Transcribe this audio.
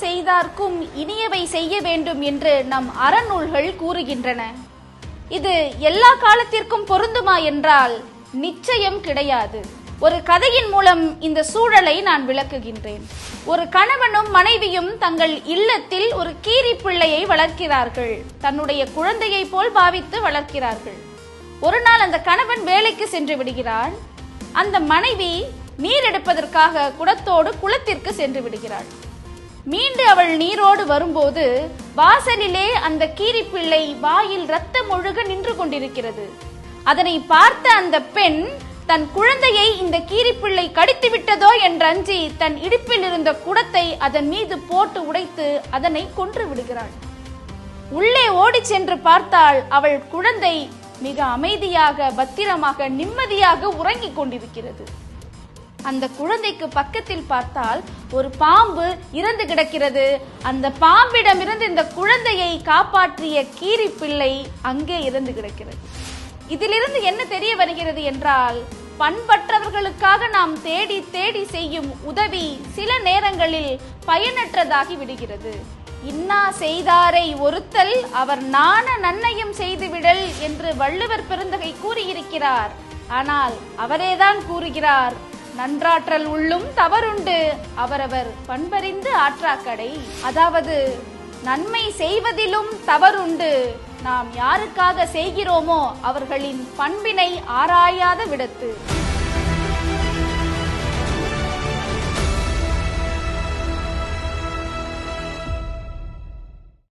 செய்தார்க்கும் இனியவை செய்ய வேண்டும் என்று நம் அறநூல்கள் கூறுகின்றன. இது எல்லா காலத்திற்கும் பொருந்துமா என்றால் நிச்சயம் கிடையாது. ஒரு கதையின் மூலம் இந்த சூழலை நான் விளக்குகின்றேன். ஒரு கணவனும் மனைவியும் தங்கள் இல்லத்தில் ஒரு கீரி பிள்ளையை வளர்க்கிறார்கள். தன்னுடைய குழந்தையை போல் பாவித்து வளர்க்கிறார்கள். ஒரு நாள் அந்த கணவன் வேலைக்கு சென்று விடுகிறான். அந்த மனைவி நீர் எடுப்பதற்காக குடத்தோடு குளத்திற்கு சென்று விடுகிறாள். மீண்டு அவள் நீரோடு வரும்போது வாசலிலே அந்த கீரிப்பிள்ளை வாயில் ரத்தம் ஒழுக நின்று கொண்டிருக்கிறது. அதனை பார்த்த அந்த பெண் தன் குழந்தையை இந்த கீரிப்பிள்ளை கடித்து விட்டதோ என்றஞ்சி தன் இடுப்பில் இருந்த குடத்தை அதன் மீது போட்டு உடைத்து அதனை கொன்று விடுகிறாள். உள்ளே ஓடி சென்று பார்த்தால் அவள் குழந்தை மிக அமைதியாக, பத்திரமாக, நிம்மதியாக உறங்கிக் கொண்டிருக்கிறது. அந்த குழந்தைக்கு பக்கத்தில் பார்த்தால் ஒரு பாம்பு இறந்து கிடக்கிறது. அந்த பாம்பிடமிருந்து இந்த குழந்தையை காப்பாற்றிய கீரி பிள்ளை அங்கே இறந்து கிடக்கிறது. இதிலிருந்து என்ன தெரிய வருகிறது என்றால், பண்பற்றவர்களுக்காக நாம் தேடி தேடி செய்யும் உதவி சில நேரங்களில் பயனற்றதாகி விடுகிறது. இன்னா செய்தாரை ஒருத்தல் அவர் நாண நன்னையும் செய்துவிடல் என்று வள்ளுவர் பெருந்தகை கூறியிருக்கிறார். ஆனால் அவரேதான் கூறுகிறார், நன்றாற்றல் உள்ளும் தவறுண்டு, அவரவர் பண்பறிந்து ஆற்றாக்கடை. அதாவது நன்மை செய்வதிலும் தவறுண்டு. நாம் யாருக்காக செய்கிறோமோ அவர்களின் பண்பினை ஆராயாத விடத்து.